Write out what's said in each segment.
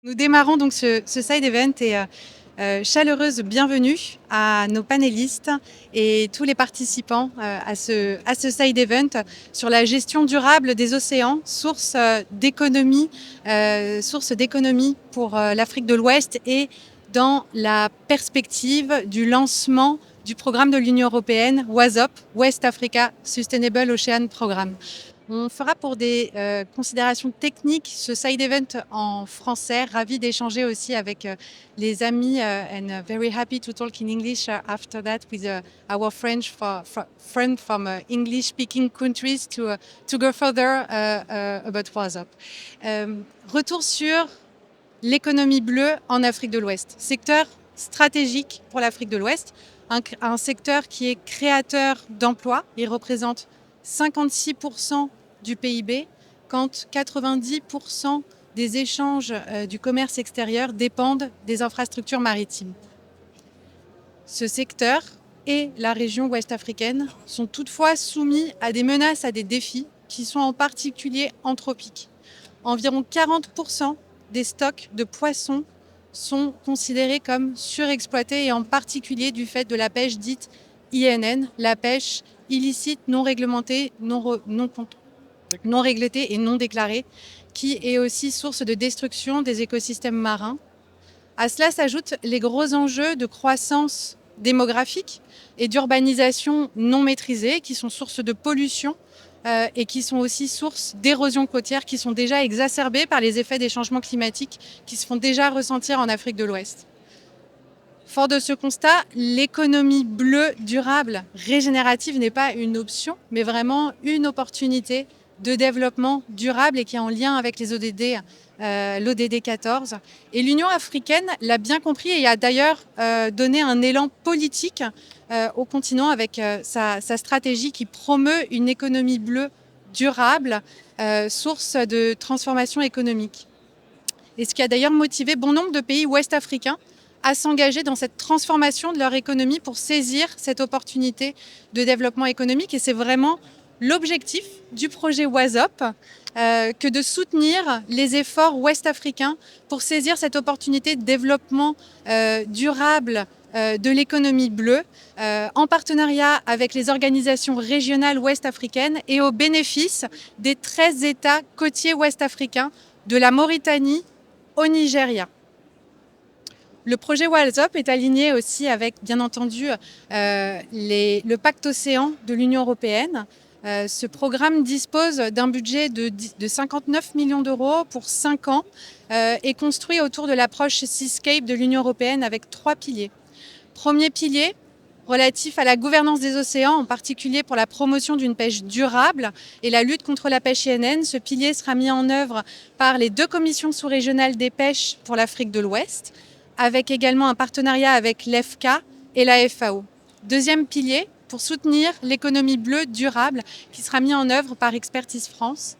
Nous démarrons donc ce side event et chaleureuse bienvenue à nos panélistes et tous les participants à ce side event sur la gestion durable des océans, source d'économie pour l'Afrique de l'Ouest et dans la perspective du lancement du programme de l'Union européenne WASOP, West Africa Sustainable Ocean Programme. On fera pour des considérations techniques ce side event en français. Ravi d'échanger aussi avec les amis and very happy to talk in English after that with our French friend from English speaking countries to go further about WhatsApp. Retour sur l'économie bleue en Afrique de l'Ouest. Secteur stratégique pour l'Afrique de l'Ouest. Un secteur qui est créateur d'emplois. Il représente 56% du PIB, quand 90% des échanges du commerce extérieur dépendent des infrastructures maritimes. Ce secteur et la région ouest africaine sont toutefois soumis à des menaces, à des défis qui sont en particulier anthropiques. Environ 40% des stocks de poissons sont considérés comme surexploités et en particulier du fait de la pêche dite INN, la pêche illicite, non réglementée, non réglementée et non déclarée, qui est aussi source de destruction des écosystèmes marins. À cela s'ajoutent les gros enjeux de croissance démographique et d'urbanisation non maîtrisée, qui sont source de pollution et qui sont aussi source d'érosion côtière, qui sont déjà exacerbées par les effets des changements climatiques qui se font déjà ressentir en Afrique de l'Ouest. Fort de ce constat, l'économie bleue durable régénérative n'est pas une option, mais vraiment une opportunité de développement durable et qui est en lien avec les ODD, l'ODD 14. Et l'Union africaine l'a bien compris et a d'ailleurs donné un élan politique au continent avec sa stratégie qui promeut une économie bleue durable, source de transformation économique. Et ce qui a d'ailleurs motivé bon nombre de pays ouest africains à s'engager dans cette transformation de leur économie pour saisir cette opportunité de développement économique. Et c'est vraiment l'objectif du projet WASOP que de soutenir les efforts ouest-africains pour saisir cette opportunité de développement durable de l'économie bleue en partenariat avec les organisations régionales ouest-africaines et au bénéfice des 13 États côtiers ouest-africains de la Mauritanie au Nigeria. Le projet WASOP est aligné aussi avec, bien entendu, le pacte océan de l'Union européenne. Ce programme dispose d'un budget de 59 millions d'euros pour 5 ans et construit autour de l'approche Seascape de l'Union européenne avec 3 piliers. Premier pilier, relatif à la gouvernance des océans, en particulier pour la promotion d'une pêche durable et la lutte contre la pêche INN. Ce pilier sera mis en œuvre par les 2 commissions sous-régionales des pêches pour l'Afrique de l'Ouest, avec également un partenariat avec l'EFCA et la FAO. Deuxième pilier, pour soutenir l'économie bleue durable, qui sera mis en œuvre par Expertise France.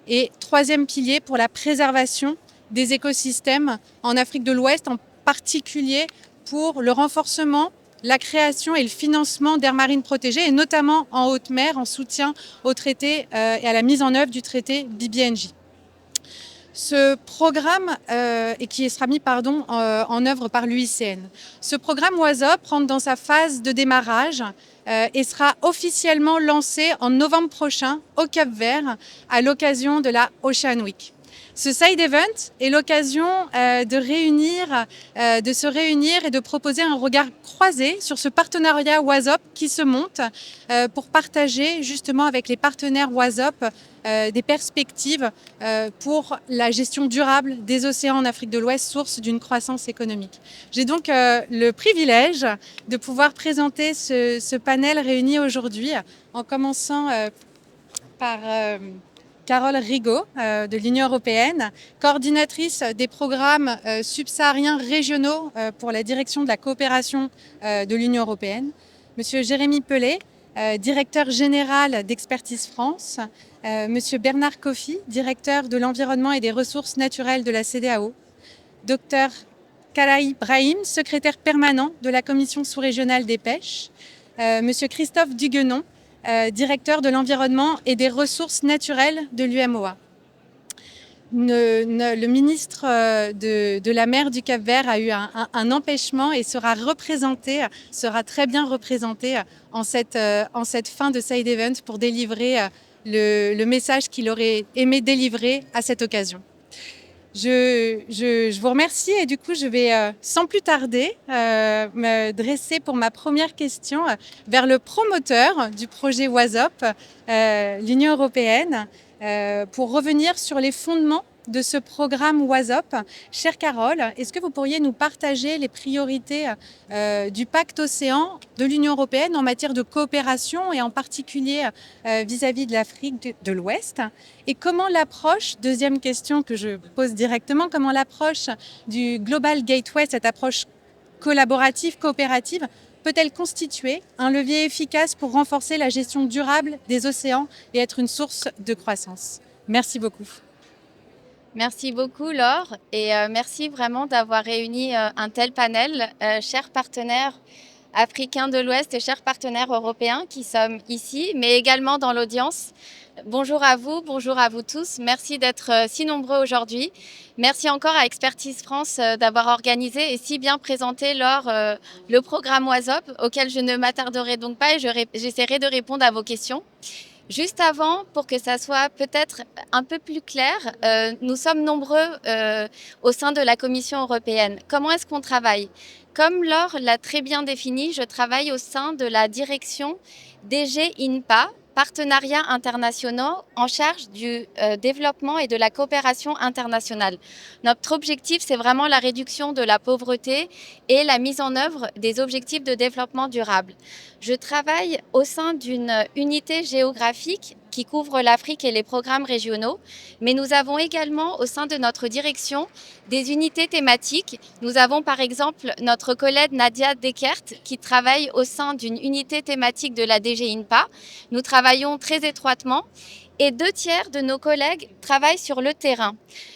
Et troisième pilier, pour la préservation des écosystèmes en Afrique de l'Ouest, en particulier pour le renforcement, la création et le financement d'aires marines protégées, et notamment en haute mer, en soutien au traité et à la mise en œuvre du traité BBNJ. Ce programme, et qui sera mis en œuvre par l'UICN. Ce programme WASOP rentre dans sa phase de démarrage et sera officiellement lancé en novembre prochain au Cap-Vert à l'occasion de la Ocean Week. Ce side event est l'occasion de se réunir et de proposer un regard croisé sur ce partenariat WASOP qui se monte pour partager justement avec les partenaires WASOP des perspectives pour la gestion durable des océans en Afrique de l'Ouest, source d'une croissance économique. J'ai donc le privilège de pouvoir présenter ce panel réuni aujourd'hui, en commençant par Carole Rigaud de l'Union européenne, coordinatrice des programmes subsahariens régionaux pour la direction de la coopération de l'Union européenne. Monsieur Jérémy Pellet, directeur général d'Expertise France. Monsieur Bernard Kofi, directeur de l'environnement et des ressources naturelles de la CEDEAO. Docteur Kalaï Brahim, secrétaire permanent de la Commission sous-régionale des pêches. Monsieur Christophe Duguenon, directeur de l'environnement et des ressources naturelles de l'UMOA. le ministre de la mer du Cap-Vert a eu un empêchement et sera très bien représenté en cette fin de Side Event pour délivrer le message qu'il aurait aimé délivrer à cette occasion. Je vous remercie et du coup, je vais sans plus tarder me dresser pour ma première question vers le promoteur du projet WASOP, l'Union européenne, pour revenir sur les fondements de ce programme WASOP. Chère Carole, est-ce que vous pourriez nous partager les priorités du pacte océan de l'Union européenne en matière de coopération et en particulier vis-à-vis de l'Afrique de l'Ouest? Et comment l'approche, deuxième question que je pose directement, comment l'approche du Global Gateway, cette approche collaborative, coopérative, peut-elle constituer un levier efficace pour renforcer la gestion durable des océans et être une source de croissance? Merci beaucoup. Merci beaucoup Laure et merci vraiment d'avoir réuni un tel panel, chers partenaires africains de l'Ouest et chers partenaires européens qui sommes ici, mais également dans l'audience. Bonjour à vous tous. Merci d'être si nombreux aujourd'hui. Merci encore à Expertise France d'avoir organisé et si bien présenté le programme WASOP, auquel je ne m'attarderai donc pas et j'essaierai de répondre à vos questions. Juste avant, pour que ça soit peut-être un peu plus clair, nous sommes nombreux au sein de la Commission européenne. Comment est-ce qu'on travaille? Comme Laure l'a très bien défini, je travaille au sein de la direction DG INPA, partenariats internationaux en charge du développement et de la coopération internationale. Notre objectif, c'est vraiment la réduction de la pauvreté et la mise en œuvre des objectifs de développement durable. Je travaille au sein d'une unité géographique qui couvre l'Afrique et les programmes régionaux, mais nous avons également au sein de notre direction des unités thématiques. Nous avons par exemple notre collègue Nadia Dekert qui travaille au sein d'une unité thématique de la DG INPA. Nous travaillons très étroitement et 2/3 de nos collègues travaillent sur le terrain.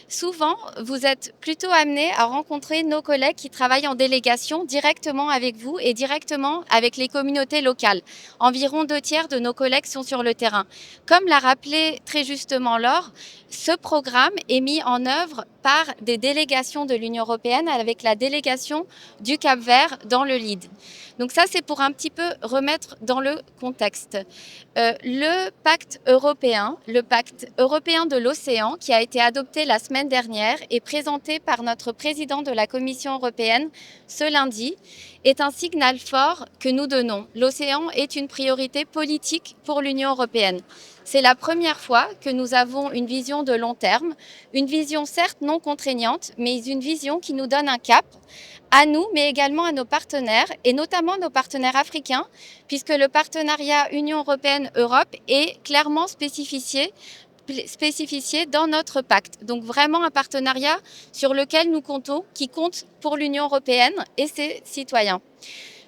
Souvent, vous êtes plutôt amenés à rencontrer nos collègues qui travaillent en délégation directement avec vous et directement avec les communautés locales. Environ 2/3 de nos collègues sont sur le terrain. Comme l'a rappelé très justement Laure, ce programme est mis en œuvre par des délégations de l'Union européenne avec la délégation du Cap-Vert dans le lead. Donc ça, c'est pour un petit peu remettre dans le contexte. Le pacte européen de l'océan, qui a été adopté la semaine dernière et présenté par notre président de la Commission européenne ce lundi, est un signal fort que nous donnons. L'océan est une priorité politique pour l'Union européenne. C'est la première fois que nous avons une vision de long terme, une vision certes non contraignante, mais une vision qui nous donne un cap, à nous, mais également à nos partenaires, et notamment nos partenaires africains, puisque le partenariat Union européenne-Europe est clairement spécifié dans notre pacte. Donc vraiment un partenariat sur lequel nous comptons, qui compte pour l'Union européenne et ses citoyens.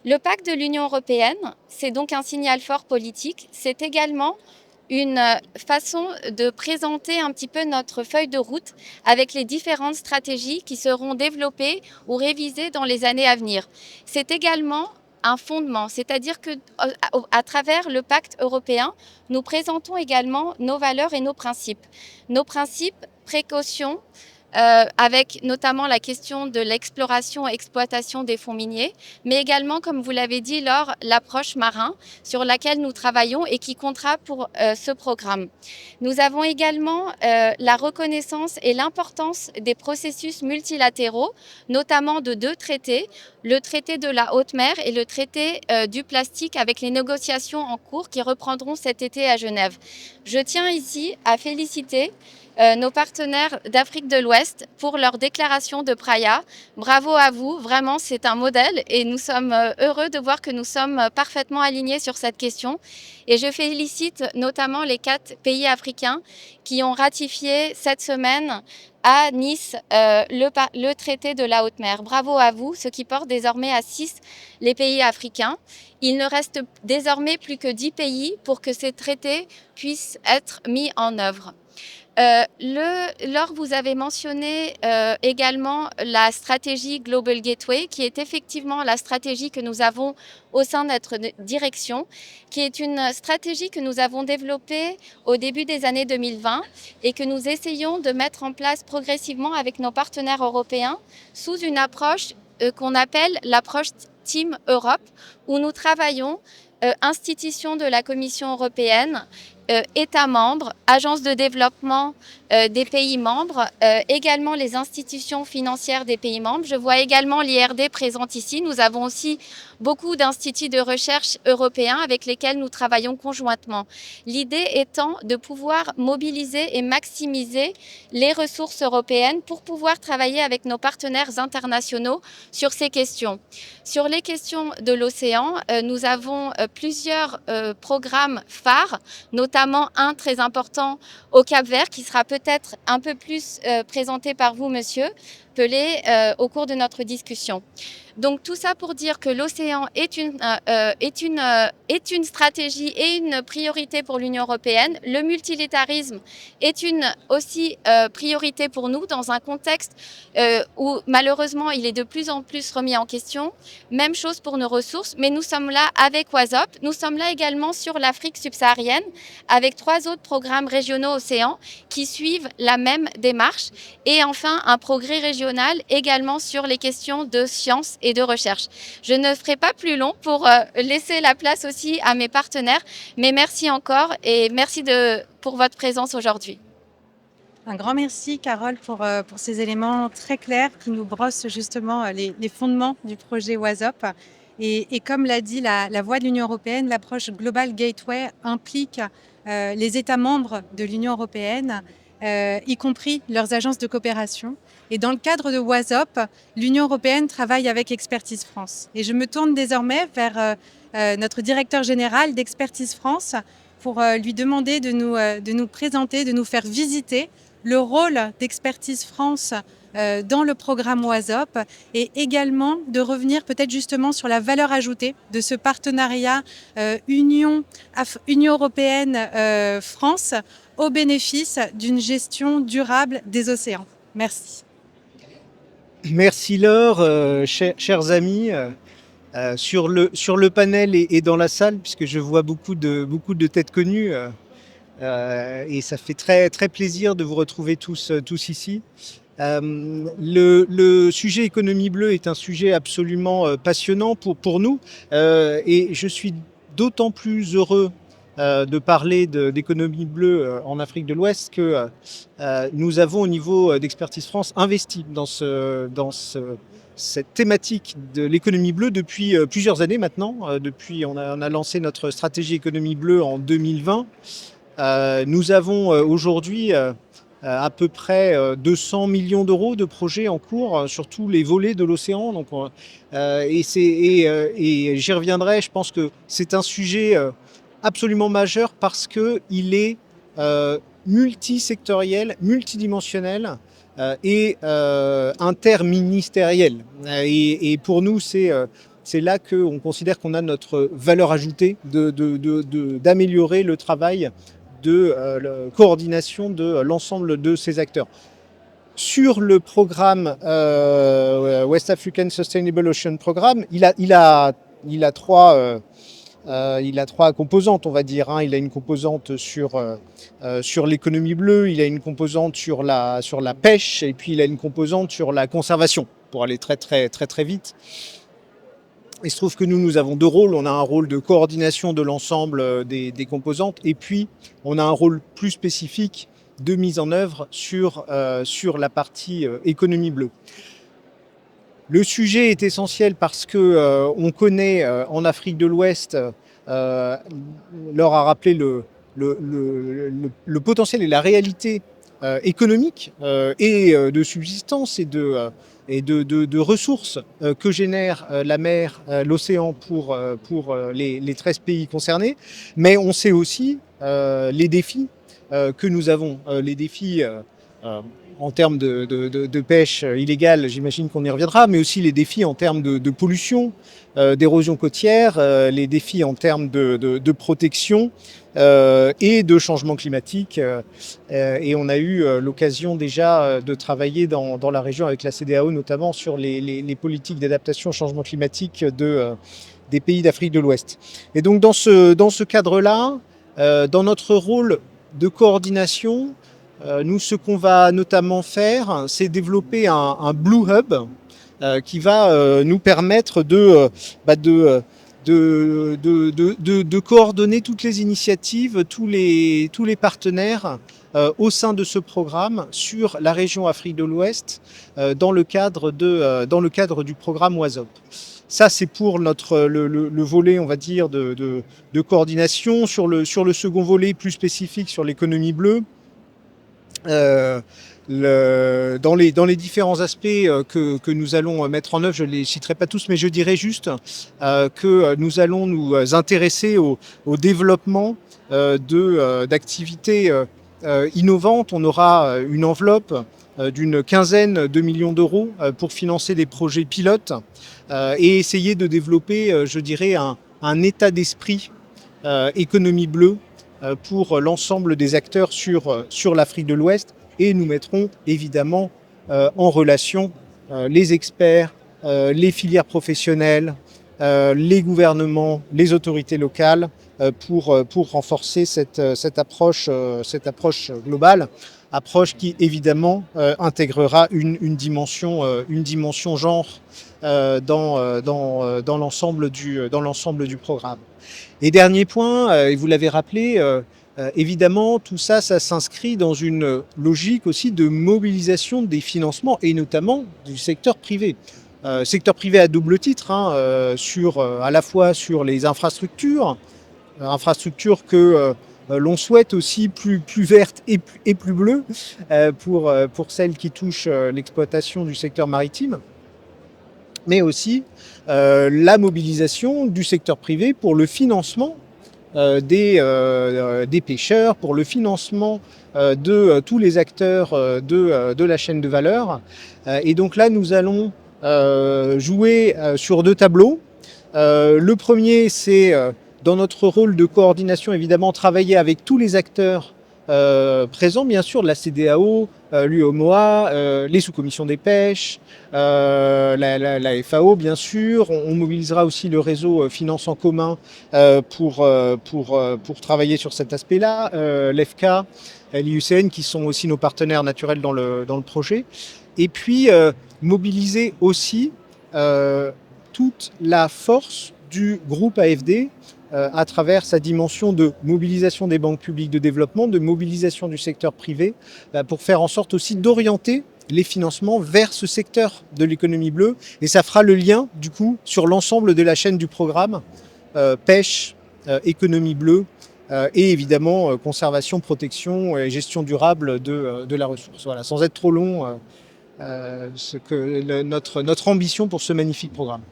Le pacte de l'Union européenne, c'est donc un signal fort politique, c'est également une façon de présenter un petit peu notre feuille de route avec les différentes stratégies qui seront développées ou révisées dans les années à venir. C'est également un fondement, c'est-à-dire que à travers le pacte européen, nous présentons également nos valeurs et nos principes. Nos principes, précaution, avec notamment la question de l'exploration et exploitation des fonds miniers, mais également, comme vous l'avez dit, Laure, l'approche marin sur laquelle nous travaillons et qui comptera pour ce programme. Nous avons également la reconnaissance et l'importance des processus multilatéraux, notamment de 2 traités, le traité de la haute mer et le traité du plastique avec les négociations en cours qui reprendront cet été à Genève. Je tiens ici à féliciter nos partenaires d'Afrique de l'Ouest pour leur déclaration de Praia. Bravo à vous, vraiment c'est un modèle et nous sommes heureux de voir que nous sommes parfaitement alignés sur cette question. Et je félicite notamment les 4 pays africains qui ont ratifié cette semaine à Nice le traité de la haute mer. Bravo à vous, ce qui porte désormais à 6 les pays africains. Il ne reste désormais plus que 10 pays pour que ces traités puissent être mis en œuvre. Laure, vous avez mentionné également la stratégie Global Gateway, qui est effectivement la stratégie que nous avons au sein de notre direction, qui est une stratégie que nous avons développée au début des années 2020 et que nous essayons de mettre en place progressivement avec nos partenaires européens sous une approche qu'on appelle l'approche Team Europe, où nous travaillons institutions de la Commission européenne, États membres, agences de développement des pays membres, également les institutions financières des pays membres. Je vois également l'IRD présente ici. Nous avons aussi beaucoup d'instituts de recherche européens avec lesquels nous travaillons conjointement. L'idée étant de pouvoir mobiliser et maximiser les ressources européennes pour pouvoir travailler avec nos partenaires internationaux sur ces questions. Sur les questions de l'océan, nous avons plusieurs programmes phares, notamment un très important au Cap-Vert qui sera peut-être un peu plus présenté par vous, monsieur Pelé, au cours de notre discussion. Donc tout ça pour dire que l'océan est une stratégie et une priorité pour l'Union européenne. Le multilatéralisme est aussi priorité pour nous dans un contexte où malheureusement il est de plus en plus remis en question. Même chose pour nos ressources, mais nous sommes là avec WASOP. Nous sommes là également sur l'Afrique subsaharienne avec 3 autres programmes régionaux océans qui suivent la même démarche. Et enfin, un progrès régional également sur les questions de sciences et de recherche. Je ne ferai pas plus long pour laisser la place aussi à mes partenaires, mais merci encore et merci pour votre présence aujourd'hui. Un grand merci, Carole, pour ces éléments très clairs qui nous brossent justement les fondements du projet WASOP. Et comme l'a dit la voix de l'Union européenne, l'approche Global Gateway implique les États membres de l'Union européenne, y compris leurs agences de coopération. Et dans le cadre de WASOP, l'Union européenne travaille avec Expertise France. Et je me tourne désormais vers notre directeur général d'Expertise France pour lui demander de nous présenter, de nous faire visiter le rôle d'Expertise France dans le programme WASOP et également de revenir peut-être justement sur la valeur ajoutée de ce partenariat Union européenne-France au bénéfice d'une gestion durable des océans. Merci. Merci Laure, chers amis, sur le panel et dans la salle, puisque je vois beaucoup de têtes connues. Et ça fait très, très plaisir de vous retrouver tous ici. Le sujet économie bleue est un sujet absolument passionnant pour nous et je suis d'autant plus heureux de parler d'économie bleue en Afrique de l'Ouest que nous avons au niveau d'Expertise France investi dans cette thématique de l'économie bleue depuis plusieurs années maintenant. Depuis, on a lancé notre stratégie économie bleue en 2020. Nous avons aujourd'hui à peu près 200 millions d'euros de projets en cours sur tous les volets de l'océan. Donc, et j'y reviendrai, je pense que c'est un sujet absolument majeur parce qu'il est multisectoriel, multidimensionnel et interministériel. Et pour nous, c'est là qu'on considère qu'on a notre valeur ajoutée d'améliorer le travail de coordination de l'ensemble de ces acteurs. Sur le programme West African Sustainable Ocean Programme, il a trois composantes, on va dire. Il a une composante sur l'économie bleue, il a une composante sur la pêche, et puis il a une composante sur la conservation, pour aller très très très très vite. Il se trouve que nous avons 2 rôles. On a un rôle de coordination de l'ensemble des composantes, et puis on a un rôle plus spécifique de mise en œuvre sur la partie économie bleue. Le sujet est essentiel parce que on connaît en Afrique de l'Ouest, Laure a rappelé le potentiel et la réalité économique et de subsistance et de ressources que génère la mer, l'océan pour les 13 pays concernés. Mais on sait aussi les défis que nous avons, les défis en termes de pêche illégale, j'imagine qu'on y reviendra, mais aussi les défis en termes de pollution, d'érosion côtière, les défis en termes de protection et de changement climatique. Et on a eu l'occasion déjà de travailler dans la région avec la CEDEAO, notamment sur les politiques d'adaptation au changement climatique des pays d'Afrique de l'Ouest. Et donc dans ce cadre-là, dans notre rôle de coordination, nous, ce qu'on va notamment faire, c'est développer un Blue Hub qui va nous permettre de coordonner toutes les initiatives, tous les partenaires au sein de ce programme sur la région Afrique de l'Ouest dans le cadre du programme WASOP. Ça, c'est pour le volet, on va dire, de coordination. Sur le second volet, plus spécifique sur l'économie bleue, dans les différents aspects que nous allons mettre en œuvre, je ne les citerai pas tous, mais je dirais juste que nous allons nous intéresser au développement d'activités innovantes. On aura une enveloppe d'une quinzaine de millions d'euros pour financer des projets pilotes et essayer de développer, je dirais, un état d'esprit économie bleue pour l'ensemble des acteurs sur l'Afrique de l'Ouest. Et nous mettrons évidemment en relation les experts, les filières professionnelles, les gouvernements, les autorités locales pour renforcer cette approche globale. Approche qui évidemment intégrera une dimension genre dans l'ensemble du programme. Et dernier point, et vous l'avez rappelé, évidemment tout ça s'inscrit dans une logique aussi de mobilisation des financements et notamment du secteur privé. Secteur privé à double titre, à la fois sur les infrastructures que l'on souhaite aussi plus vertes et plus bleues pour celles qui touchent l'exploitation du secteur maritime, mais aussi la mobilisation du secteur privé pour le financement des pêcheurs, pour le financement de tous les acteurs de la chaîne de valeur. Et donc là, nous allons jouer sur deux tableaux. Le premier, c'est dans notre rôle de coordination, évidemment, travailler avec tous les acteurs présents, bien sûr, de la CEDEAO, l'UEMOA, les sous-commissions des pêches, la FAO, bien sûr. On mobilisera aussi le réseau Finance en commun pour travailler sur cet aspect-là, l'EFCA, l'IUCN, qui sont aussi nos partenaires naturels dans le projet. Et puis, mobiliser aussi toute la force du groupe AFD à travers sa dimension de mobilisation des banques publiques de développement, de mobilisation du secteur privé, pour faire en sorte aussi d'orienter les financements vers ce secteur de l'économie bleue. Et ça fera le lien, du coup, sur l'ensemble de la chaîne du programme, pêche, économie bleue, et évidemment conservation, protection et gestion durable de la ressource. Voilà, sans être trop long, notre ambition pour ce magnifique programme.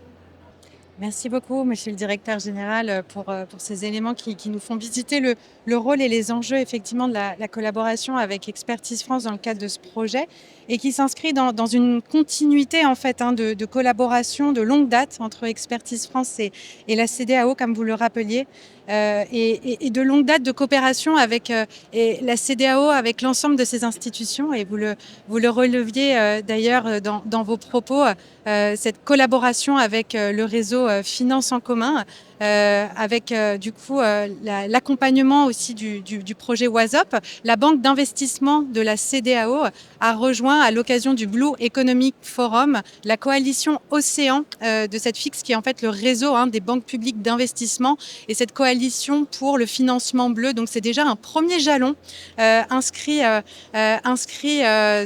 Merci beaucoup, Monsieur le Directeur Général, pour ces éléments qui nous font visiter le rôle et les enjeux effectivement de la collaboration avec Expertise France dans le cadre de ce projet et qui s'inscrit dans une continuité en fait de collaboration de longue date entre Expertise France et la CEDEAO, comme vous le rappeliez, et de longue date de coopération avec et la CEDEAO avec l'ensemble de ces institutions. Et vous le releviez d'ailleurs dans vos propos, cette collaboration avec le réseau Finance en commun, avec du coup l'accompagnement aussi du projet WASOP. La banque d'investissement de la CEDEAO a rejoint à l'occasion du Blue Economic Forum la coalition Océan de cette FIX, qui est en fait le réseau des banques publiques d'investissement, et cette coalition pour le financement bleu. Donc c'est déjà un premier jalon inscrit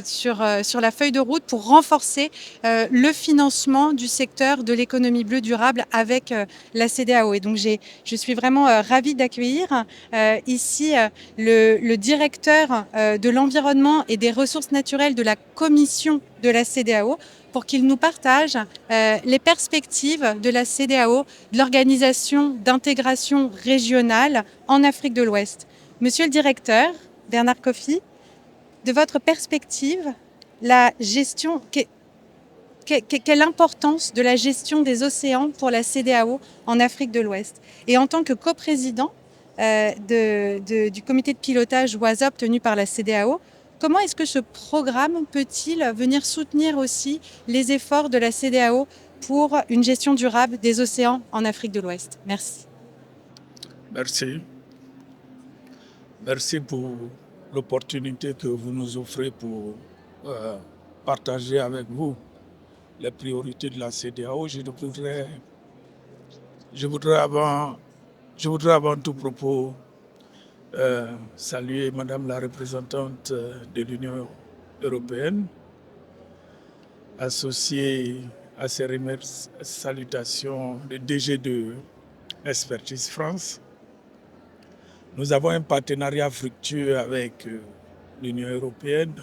sur la feuille de route pour renforcer le financement du secteur de l'économie bleue durable avec la CEDEAO. Et donc je suis vraiment ravie d'accueillir ici le directeur de l'environnement et des ressources naturelles de la commission de la CEDEAO pour qu'il nous partage les perspectives de la CEDEAO, de l'organisation d'intégration régionale en Afrique de l'Ouest. Monsieur le directeur, Bernard Kofi, de votre perspective, la gestion, quelle importance de la gestion des océans pour la CEDEAO en Afrique de l'Ouest? Et en tant que coprésident du comité de pilotage WASOP tenu par la CEDEAO, comment est-ce que ce programme peut-il venir soutenir aussi les efforts de la CEDEAO pour une gestion durable des océans en Afrique de l'Ouest? Merci. Merci. Merci pour l'opportunité que vous nous offrez pour partager avec vous les priorités de la CEDEAO. Je voudrais avant tout propos saluer Madame la représentante de l'Union européenne, associée à ces salutations le DG de Expertise France. Nous avons un partenariat fructueux avec l'Union européenne.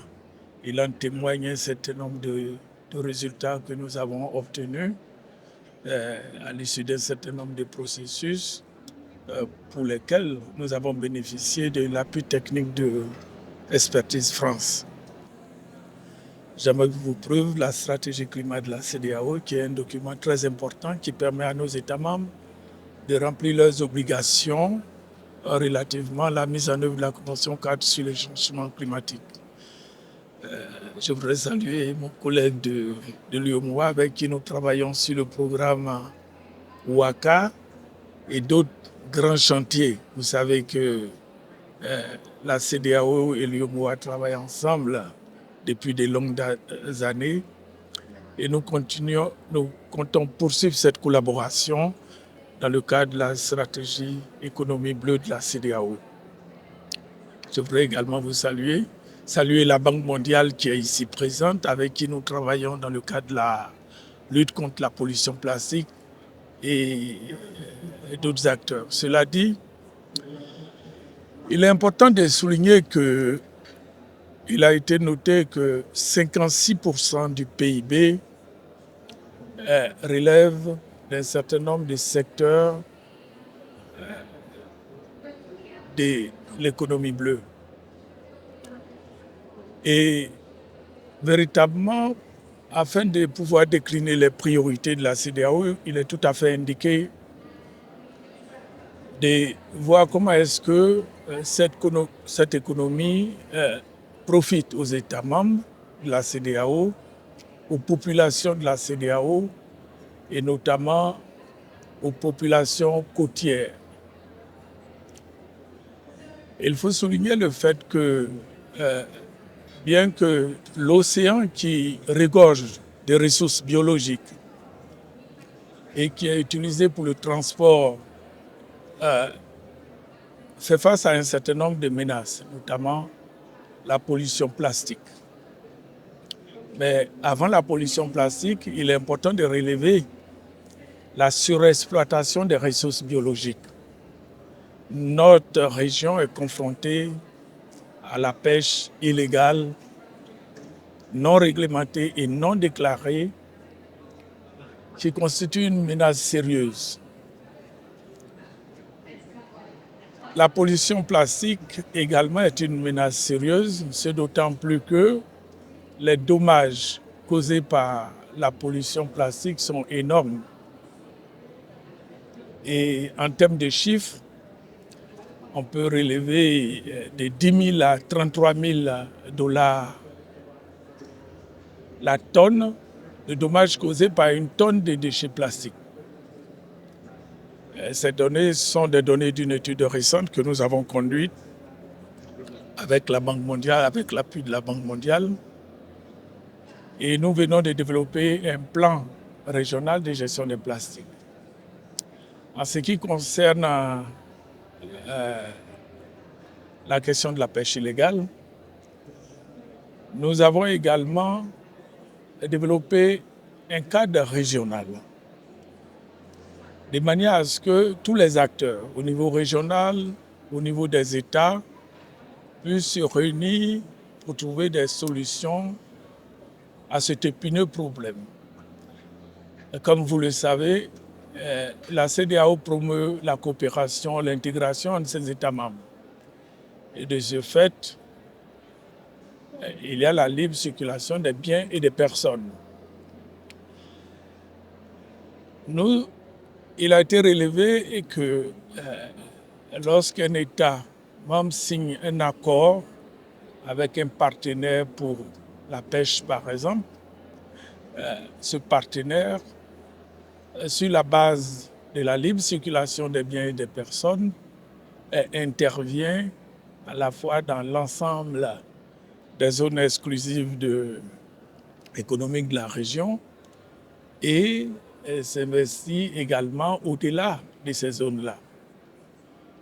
Il en témoigne un certain nombre de résultats que nous avons obtenus à l'issue d'un certain nombre de processus pour lesquels nous avons bénéficié de l'appui technique de Expertise France. J'aimerais vous prouver la stratégie climat de la CEDEAO, qui est un document très important qui permet à nos États membres de remplir leurs obligations relativement à la mise en œuvre de la Convention cadre sur le changement climatique. Je voudrais saluer mon collègue de l'UEMOA avec qui nous travaillons sur le programme WACA et d'autres grands chantiers. Vous savez que la CEDEAO et l'UEMOA travaillent ensemble depuis de longues années et nous comptons poursuivre cette collaboration dans le cadre de la stratégie économie bleue de la CEDEAO. Je voudrais également vous saluer la Banque mondiale qui est ici présente, avec qui nous travaillons dans le cadre de la lutte contre la pollution plastique et d'autres acteurs. Cela dit, il est important de souligner qu'il a été noté que 56% du PIB relève d'un certain nombre de secteurs de l'économie bleue. Et véritablement, afin de pouvoir décliner les priorités de la CEDEAO, il est tout à fait indiqué de voir comment est-ce que cette économie profite aux États membres de la CEDEAO, aux populations de la CEDEAO et notamment aux populations côtières. Il faut souligner le fait que bien que l'océan qui regorge des ressources biologiques et qui est utilisé pour le transport fait face à un certain nombre de menaces, notamment la pollution plastique. Mais avant la pollution plastique, il est important de relever la surexploitation des ressources biologiques. Notre région est confrontée à la pêche illégale, non réglementée et non déclarée, qui constitue une menace sérieuse. La pollution plastique également est une menace sérieuse, c'est d'autant plus que les dommages causés par la pollution plastique sont énormes. Et en termes de chiffres, on peut relever de 10 000 à 33 000 dollars la tonne de dommages causés par une tonne de déchets plastiques. Ces données sont des données d'une étude récente que nous avons conduite avec la Banque mondiale, avec l'appui de la Banque mondiale. Et nous venons de développer un plan régional de gestion des plastiques. En ce qui concerne la question de la pêche illégale, nous avons également développé un cadre régional, de manière à ce que tous les acteurs, au niveau régional, au niveau des États, puissent se réunir pour trouver des solutions à cet épineux problème. Comme vous le savez, la CEDEAO promeut la coopération, l'intégration entre ses États membres. Et de ce fait, il y a la libre circulation des biens et des personnes. Il a été relevé que lorsqu'un État membre signe un accord avec un partenaire pour la pêche, par exemple, ce partenaire, sur la base de la libre circulation des biens et des personnes, intervient à la fois dans l'ensemble des zones exclusives économiques de la région et s'investit également au-delà de ces zones-là.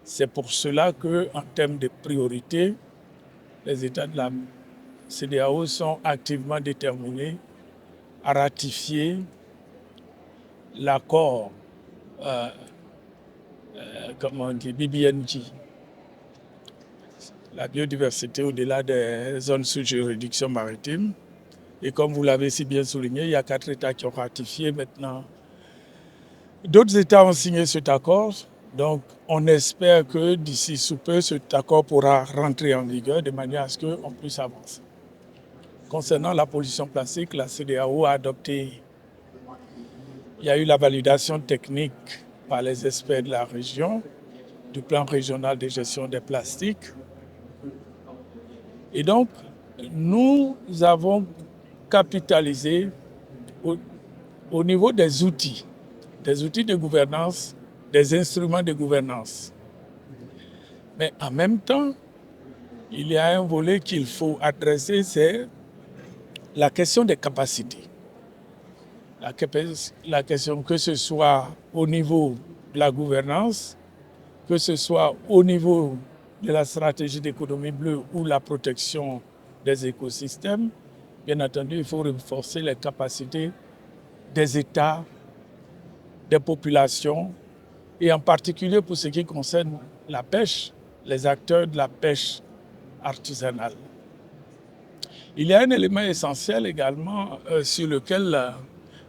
C'est pour cela qu'en termes de priorité, les États de la CEDEAO sont activement déterminés à ratifier l'accord BBNJ, la biodiversité au-delà des zones sous juridiction maritime. Et comme vous l'avez si bien souligné, il y a 4 États qui ont ratifié maintenant. D'autres États ont signé cet accord, donc on espère que d'ici sous peu, cet accord pourra rentrer en vigueur de manière à ce qu'on puisse avancer. Concernant la pollution plastique, la CEDEAO a adopté, il y a eu la validation technique par les experts de la région du plan régional de gestion des plastiques. Et donc, nous avons capitalisé au niveau des outils de gouvernance, des instruments de gouvernance. Mais en même temps, il y a un volet qu'il faut adresser, c'est la question des capacités. La question que ce soit au niveau de la gouvernance, que ce soit au niveau de la stratégie d'économie bleue ou la protection des écosystèmes, bien entendu, il faut renforcer les capacités des États, des populations, et en particulier pour ce qui concerne la pêche, les acteurs de la pêche artisanale. Il y a un élément essentiel également sur lequel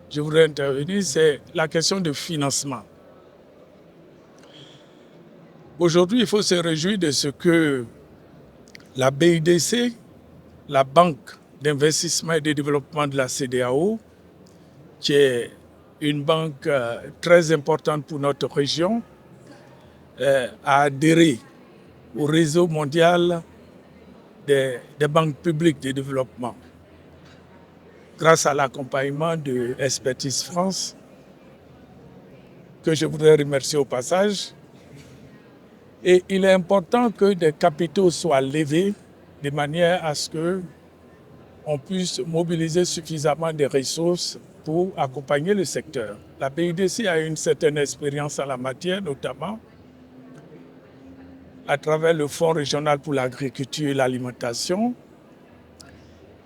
je voudrais intervenir, c'est la question de financement. Aujourd'hui, il faut se réjouir de ce que la BIDC, la Banque d'investissement et de développement de la CEDEAO, qui est une banque très importante pour notre région, a adhéré au réseau mondial des banques publiques de développement. Grâce à l'accompagnement de Expertise France, que je voudrais remercier au passage. Et il est important que des capitaux soient levés de manière à ce qu'on puisse mobiliser suffisamment de ressources pour accompagner le secteur. La BIDC a une certaine expérience en la matière, notamment à travers le Fonds régional pour l'agriculture et l'alimentation.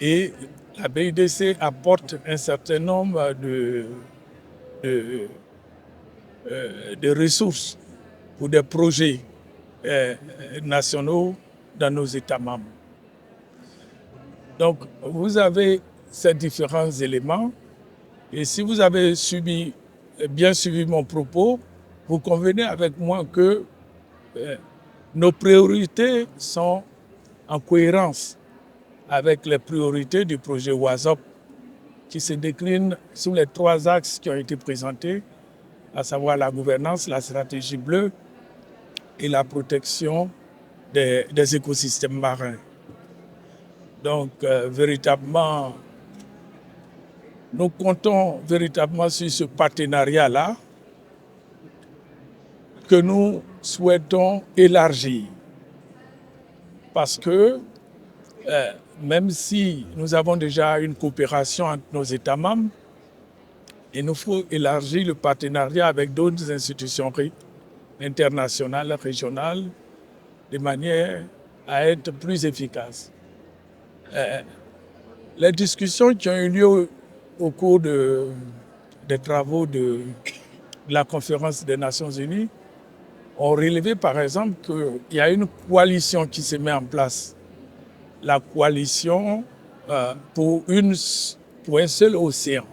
Et la BIDC apporte un certain nombre de ressources pour des projets nationaux dans nos États membres. Donc, vous avez ces différents éléments et si vous avez bien suivi mon propos, vous convenez avec moi que nos priorités sont en cohérence avec les priorités du projet WASOP qui se décline sous les 3 axes qui ont été présentés, à savoir la gouvernance, la stratégie bleue et la protection des écosystèmes marins. Donc, véritablement, nous comptons véritablement sur ce partenariat-là que nous souhaitons élargir. Parce que même si nous avons déjà une coopération entre nos États membres, il nous faut élargir le partenariat avec d'autres institutions internationales, régionales, de manière à être plus efficaces. Les discussions qui ont eu lieu au cours des travaux de la conférence des Nations Unies ont relevé par exemple qu'il y a une coalition qui se met en place. La coalition pour un seul océan.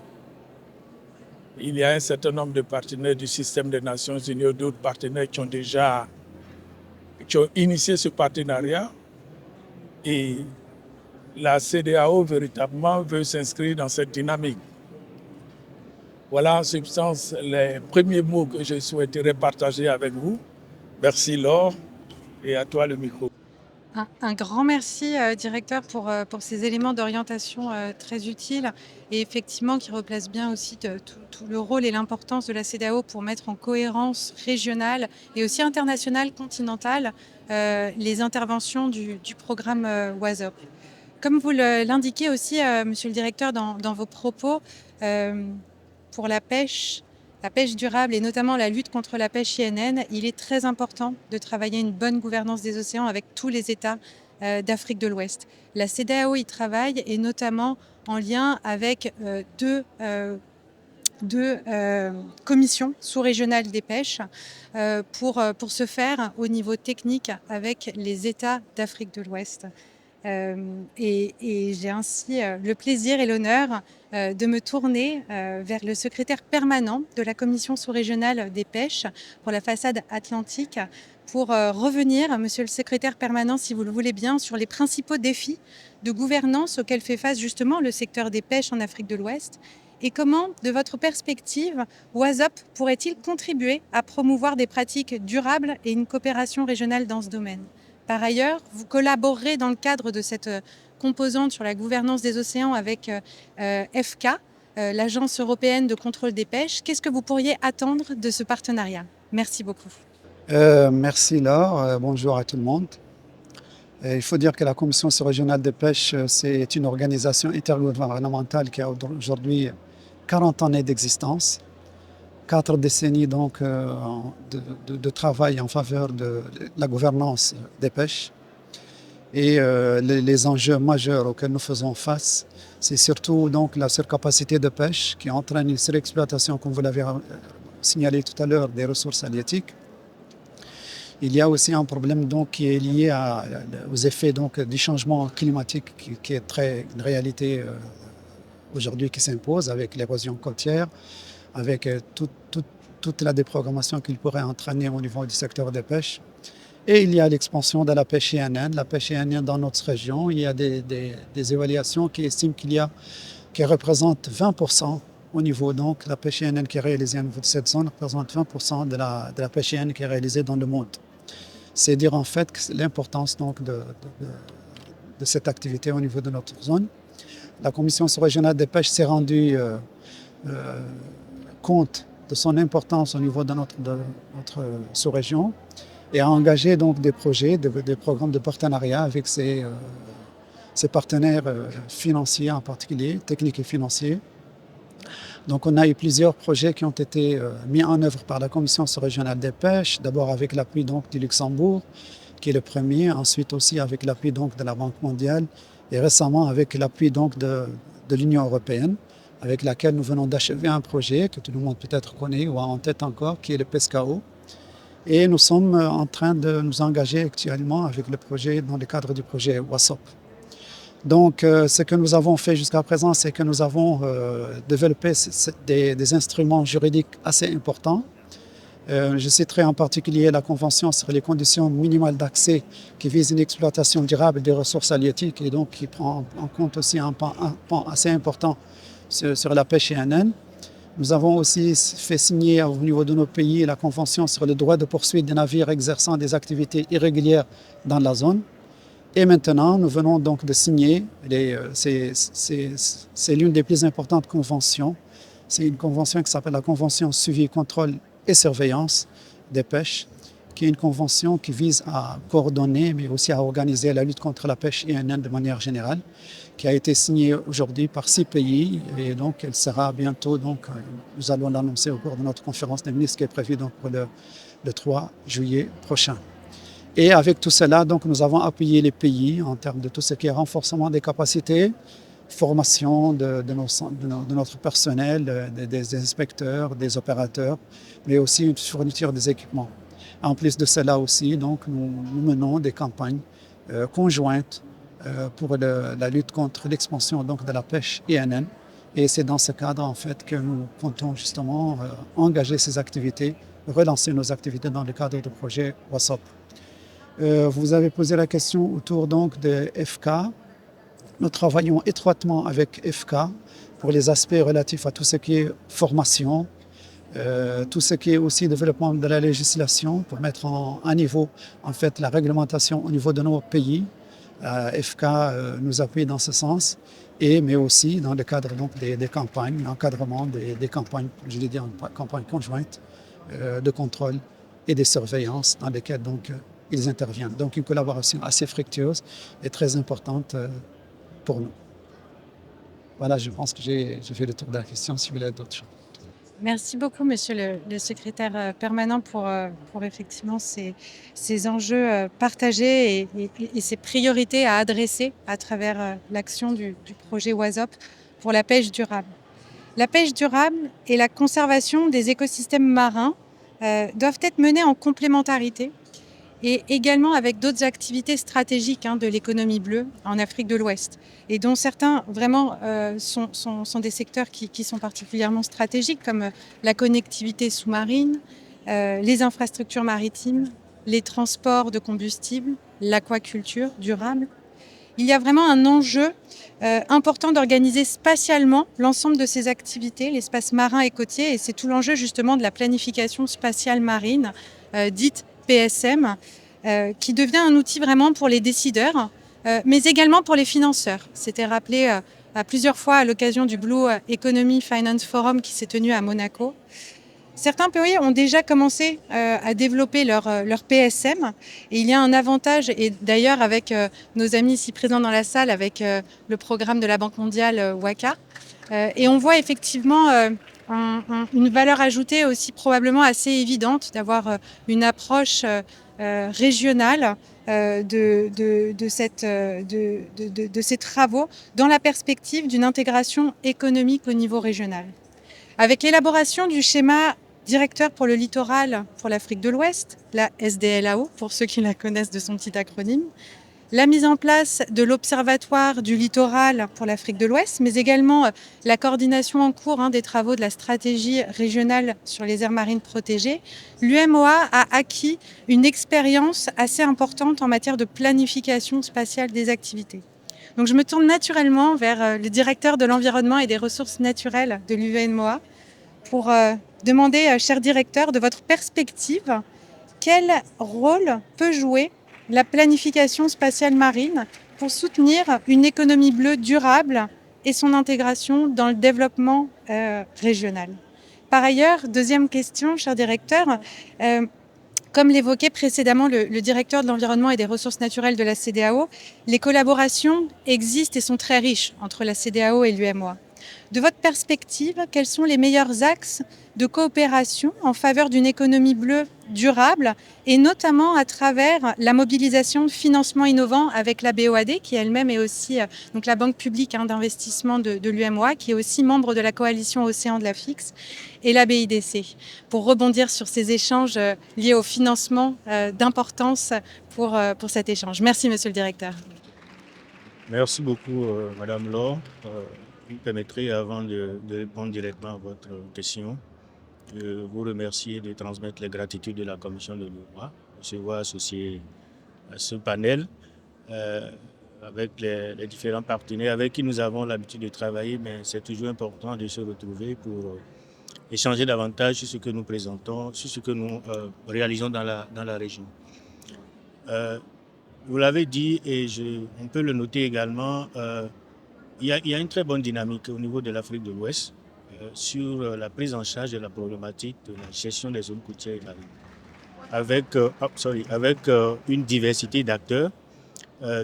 Il y a un certain nombre de partenaires du système des Nations Unies, d'autres partenaires qui ont initié ce partenariat. Et la CEDEAO véritablement veut s'inscrire dans cette dynamique. Voilà en substance les premiers mots que je souhaiterais partager avec vous. Merci Laure et à toi le micro. Un grand merci, directeur, pour ces éléments d'orientation très utiles et effectivement qui replacent bien aussi tout le rôle et l'importance de la CEDEAO pour mettre en cohérence régionale et aussi internationale, continentale, les interventions du programme WASOP. Comme vous l'indiquez aussi, monsieur le directeur, dans vos propos, pour la pêche durable et notamment la lutte contre la pêche INN, il est très important de travailler une bonne gouvernance des océans avec tous les États d'Afrique de l'Ouest. La CEDEAO y travaille et notamment en lien avec deux commissions sous-régionales des pêches pour ce faire au niveau technique avec les États d'Afrique de l'Ouest. Et j'ai ainsi le plaisir et l'honneur de me tourner vers le secrétaire permanent de la commission sous-régionale des pêches pour la façade atlantique pour revenir, monsieur le secrétaire permanent, si vous le voulez bien, sur les principaux défis de gouvernance auxquels fait face justement le secteur des pêches en Afrique de l'Ouest et comment, de votre perspective, WASOP pourrait-il contribuer à promouvoir des pratiques durables et une coopération régionale dans ce domaine. Par ailleurs, vous collaborerez dans le cadre de cette composante sur la gouvernance des océans avec FK, l'Agence européenne de contrôle des pêches. Qu'est-ce que vous pourriez attendre de ce partenariat? Merci beaucoup. Merci Laure, bonjour à tout le monde. Il faut dire que la Commission régionale des pêches, c'est une organisation intergouvernementale qui a aujourd'hui 40 années d'existence. 4 décennies donc de travail en faveur de la gouvernance des pêches. Et les enjeux majeurs auxquels nous faisons face, c'est surtout donc la surcapacité de pêche qui entraîne une surexploitation, comme vous l'avez signalé tout à l'heure, des ressources halieutiques. Il y a aussi un problème donc, qui est lié aux effets donc, du changement climatique qui est une réalité aujourd'hui qui s'impose avec l'érosion côtière, avec toute la déprogrammation qu'il pourrait entraîner au niveau du secteur des pêches. Et il y a l'expansion de la pêche INN. La pêche INN dans notre région, il y a des évaluations qui estiment qui représente 20% au niveau, donc la pêche INN qui est réalisée au niveau de cette zone représente 20% de la pêche INN qui est réalisée dans le monde. C'est dire en fait l'importance donc de cette activité au niveau de notre zone. La Commission régionale des pêches s'est rendue compte de son importance au niveau de notre sous-région et a engagé donc des projets, des programmes de partenariat avec ses partenaires financiers en particulier, techniques et financiers. Donc on a eu plusieurs projets qui ont été mis en œuvre par la Commission régionale des pêches, d'abord avec l'appui donc du Luxembourg, qui est le premier, ensuite aussi avec l'appui donc de la Banque mondiale et récemment avec l'appui donc de l'Union européenne, avec laquelle nous venons d'achever un projet que tout le monde peut-être connaît ou a en tête encore, qui est le PESCAO. Et nous sommes en train de nous engager actuellement avec le projet dans le cadre du projet WASOP. Donc, ce que nous avons fait jusqu'à présent, c'est que nous avons développé des instruments juridiques assez importants. Je citerai en particulier la Convention sur les conditions minimales d'accès qui vise une exploitation durable des ressources halieutiques et donc qui prend en compte aussi un pan assez important sur la pêche INN. Nous avons aussi fait signer au niveau de nos pays la Convention sur le droit de poursuite des navires exerçant des activités irrégulières dans la zone. Et maintenant, nous venons donc de signer, c'est l'une des plus importantes conventions. C'est une convention qui s'appelle la Convention suivi, contrôle et surveillance des pêches, qui est une convention qui vise à coordonner, mais aussi à organiser la lutte contre la pêche INN de manière générale, qui a été signée aujourd'hui par 6 pays. Et donc, elle sera bientôt, donc, nous allons l'annoncer au cours de notre conférence des ministres qui est prévue donc, pour le 3 juillet prochain. Et avec tout cela, donc, nous avons appuyé les pays en termes de tout ce qui est renforcement des capacités, formation de notre personnel, des inspecteurs, des opérateurs, mais aussi une fourniture des équipements. En plus de cela aussi, donc, nous menons des campagnes conjointes pour la lutte contre l'expansion donc, de la pêche INN. Et c'est dans ce cadre en fait, que nous comptons justement engager ces activités, relancer nos activités dans le cadre du projet WASOP. Vous avez posé la question autour donc de FK. Nous travaillons étroitement avec FK pour les aspects relatifs à tout ce qui est formation, tout ce qui est aussi développement de la législation pour mettre à niveau en fait la réglementation au niveau de nos pays. FK nous appuie dans ce sens, mais aussi dans le cadre donc, des campagnes, l'encadrement des campagnes, je l'ai dit en campagne conjointe de contrôle et de surveillance dans lesquelles donc, ils interviennent. Donc une collaboration assez fructueuse et très importante pour nous. Voilà, je pense que j'ai fait le tour de la question, si vous voulez d'autres choses. Merci beaucoup, monsieur le secrétaire permanent, pour effectivement ces enjeux partagés et ces priorités à adresser à travers l'action du projet WASOP pour la pêche durable. La pêche durable et la conservation des écosystèmes marins doivent être menées en complémentarité et également avec d'autres activités stratégiques de l'économie bleue en Afrique de l'Ouest, et dont certains vraiment sont des secteurs qui sont particulièrement stratégiques, comme la connectivité sous-marine, les infrastructures maritimes, les transports de combustibles, l'aquaculture durable. Il y a vraiment un enjeu important d'organiser spatialement l'ensemble de ces activités, l'espace marin et côtier, et c'est tout l'enjeu justement de la planification spatiale marine, dite PSM, qui devient un outil vraiment pour les décideurs, mais également pour les financeurs. C'était rappelé à plusieurs fois à l'occasion du Blue Economy Finance Forum qui s'est tenu à Monaco. Certains pays ont déjà commencé à développer leur PSM, et il y a un avantage, et d'ailleurs avec nos amis ici présents dans la salle, avec le programme de la Banque mondiale WACA, et on voit effectivement une valeur ajoutée aussi probablement assez évidente d'avoir une approche régionale de ces travaux dans la perspective d'une intégration économique au niveau régional. Avec l'élaboration du schéma directeur pour le littoral pour l'Afrique de l'Ouest, la SDLAO, pour ceux qui la connaissent de son petit acronyme, la mise en place de l'Observatoire du littoral pour l'Afrique de l'Ouest, mais également la coordination en cours des travaux de la stratégie régionale sur les aires marines protégées, l'UMOA a acquis une expérience assez importante en matière de planification spatiale des activités. Donc je me tourne naturellement vers le directeur de l'environnement et des ressources naturelles de l'UMOA pour demander, cher directeur, de votre perspective, quel rôle peut jouer la planification spatiale marine pour soutenir une économie bleue durable et son intégration dans le développement régional. Par ailleurs, deuxième question, cher directeur, comme l'évoquait précédemment le directeur de l'environnement et des ressources naturelles de la CEDEAO, les collaborations existent et sont très riches entre la CEDEAO et l'UMOA. De votre perspective, quels sont les meilleurs axes de coopération en faveur d'une économie bleue durable, et notamment à travers la mobilisation de financements innovants avec la BOAD, qui elle-même est aussi donc la banque publique d'investissement de l'UMOA, qui est aussi membre de la coalition Océan de l'Afrique, et la BIDC, pour rebondir sur ces échanges liés au financement d'importance pour cet échange. Merci, monsieur le directeur. Merci beaucoup, Madame Laure. Vous me permettrez, avant de répondre directement à votre question, de vous remercier de transmettre les gratitudes de la commission de l'UMOA, de se voir associé à ce panel avec les différents partenaires avec qui nous avons l'habitude de travailler, mais c'est toujours important de se retrouver pour échanger davantage sur ce que nous présentons, sur ce que nous réalisons dans la région. Vous l'avez dit, et on peut le noter également, il y a une très bonne dynamique au niveau de l'Afrique de l'Ouest sur la prise en charge de la problématique de la gestion des zones côtières et marines, avec une diversité d'acteurs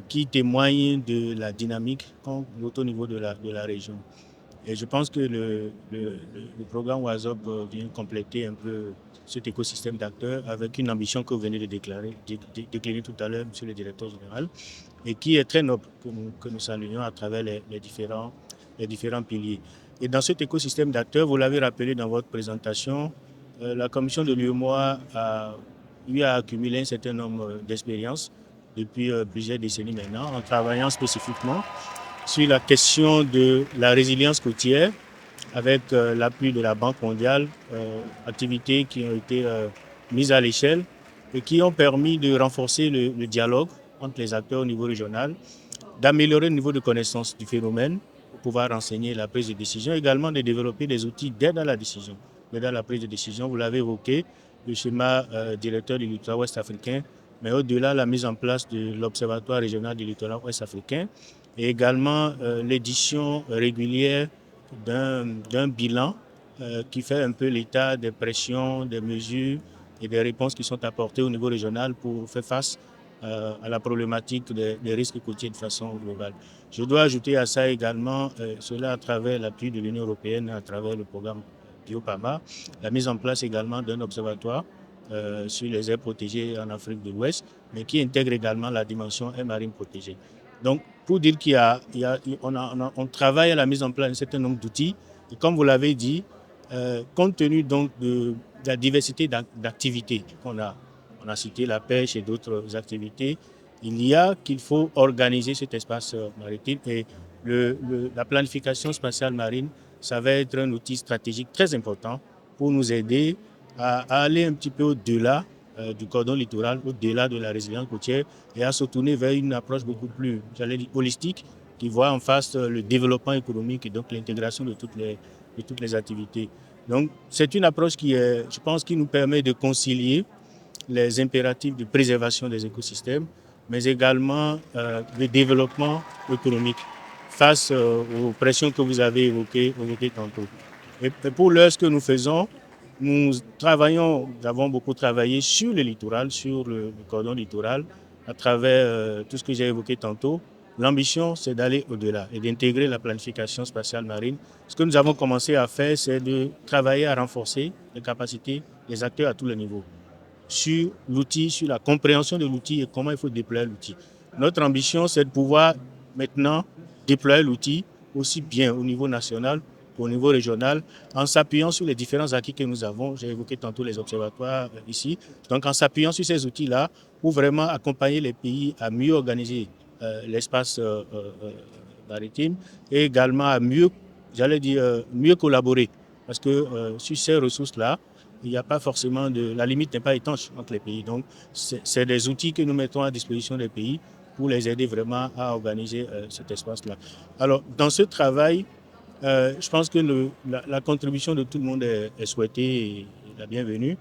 qui témoignent de la dynamique qu'on note au niveau de la région. Et je pense que le programme WASOP vient compléter un peu cet écosystème d'acteurs avec une ambition que vous venez de décliner tout à l'heure, monsieur le directeur général, et qui est très noble, que nous saluons à travers les différents piliers. Et dans cet écosystème d'acteurs, vous l'avez rappelé dans votre présentation, la commission de l'UMOA a accumulé un certain nombre d'expériences depuis plusieurs décennies maintenant, en travaillant spécifiquement sur la question de la résilience côtière, avec l'appui de la Banque mondiale, activités qui ont été mises à l'échelle et qui ont permis de renforcer le dialogue entre les acteurs au niveau régional d'améliorer le niveau de connaissance du phénomène pour pouvoir renseigner la prise de décision, également de développer des outils d'aide à la décision, d'aide à la prise de décision. Vous l'avez évoqué, le schéma directeur du littoral ouest africain, mais au-delà, la mise en place de l'Observatoire régional du littoral ouest africain et également l'édition régulière d'un bilan qui fait un peu l'état des pressions, des mesures et des réponses qui sont apportées au niveau régional pour faire face à la problématique des risques côtiers de façon globale. Je dois ajouter à ça également, cela à travers l'appui de l'Union européenne, à travers le programme Biopama, la mise en place également d'un observatoire sur les aires protégées en Afrique de l'Ouest, mais qui intègre également la dimension aires marines protégées. Donc, pour dire qu'on travaille à la mise en place d'un certain nombre d'outils, et comme vous l'avez dit, compte tenu donc de la diversité d'activités qu'on a, on a cité la pêche et d'autres activités, qu'il faut organiser cet espace maritime et la planification spatiale marine, ça va être un outil stratégique très important pour nous aider à aller un petit peu au-delà du cordon littoral, au-delà de la résilience côtière et à se tourner vers une approche beaucoup plus, j'allais dire, holistique qui voit en face le développement économique et donc l'intégration de toutes les activités. Donc c'est une approche qui est, je pense, qui nous permet de concilier les impératifs de préservation des écosystèmes, mais également de développement économique face aux pressions que vous avez évoquées tantôt. Et pour l'heure, ce que nous faisons, nous avons beaucoup travaillé sur le littoral, sur le cordon littoral, à travers tout ce que j'ai évoqué tantôt. L'ambition, c'est d'aller au-delà et d'intégrer la planification spatiale marine. Ce que nous avons commencé à faire, c'est de travailler à renforcer les capacités des acteurs à tous les niveaux, sur l'outil, sur la compréhension de l'outil et comment il faut déployer l'outil. Notre ambition, c'est de pouvoir maintenant déployer l'outil aussi bien au niveau national qu'au niveau régional, en s'appuyant sur les différents acquis que nous avons. J'ai évoqué tantôt les observatoires ici. Donc en s'appuyant sur ces outils-là, pour vraiment accompagner les pays à mieux organiser l'espace maritime et également à mieux collaborer. Parce que sur ces ressources-là, il n'y a pas forcément la limite n'est pas étanche entre les pays. Donc, c'est des outils que nous mettons à disposition des pays pour les aider vraiment à organiser cet espace-là. Alors, dans ce travail, je pense que la contribution de tout le monde est souhaitée et la bienvenue.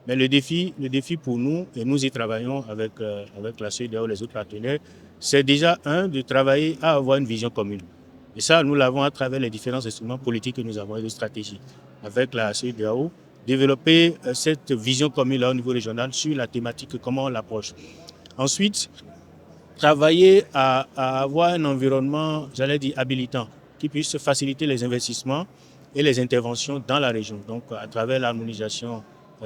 Mais le défi pour nous, et nous y travaillons avec la CEDEAO et les autres partenaires, c'est déjà de travailler à avoir une vision commune. Et ça, nous l'avons à travers les différents instruments politiques que nous avons et de stratégie. Avec la CEDEAO, développer cette vision commune là au niveau régional sur la thématique, comment on l'approche. Ensuite, travailler à avoir un environnement, j'allais dire, habilitant, qui puisse faciliter les investissements et les interventions dans la région. Donc, à travers l'harmonisation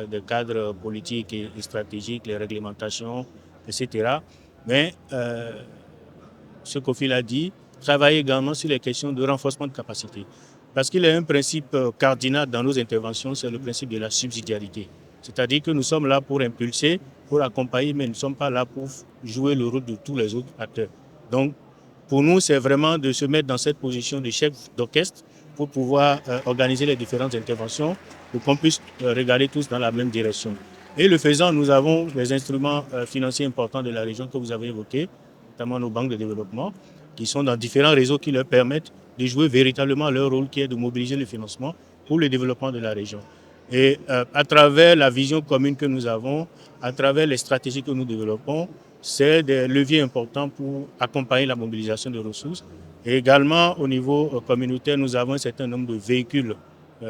des cadres politiques et stratégiques, les réglementations, etc. Mais, ce qu'Ophil a dit, travailler également sur les questions de renforcement de capacité. Parce qu'il y a un principe cardinal dans nos interventions, c'est le principe de la subsidiarité. C'est-à-dire que nous sommes là pour impulser, pour accompagner, mais nous ne sommes pas là pour jouer le rôle de tous les autres acteurs. Donc, pour nous, c'est vraiment de se mettre dans cette position de chef d'orchestre pour pouvoir organiser les différentes interventions, pour qu'on puisse regarder tous dans la même direction. Et le faisant, nous avons les instruments financiers importants de la région que vous avez évoqués, notamment nos banques de développement, qui sont dans différents réseaux qui leur permettent de jouer véritablement leur rôle qui est de mobiliser le financement pour le développement de la région. Et à travers la vision commune que nous avons, à travers les stratégies que nous développons, c'est des leviers importants pour accompagner la mobilisation de ressources. Et également au niveau communautaire, nous avons un certain nombre de véhicules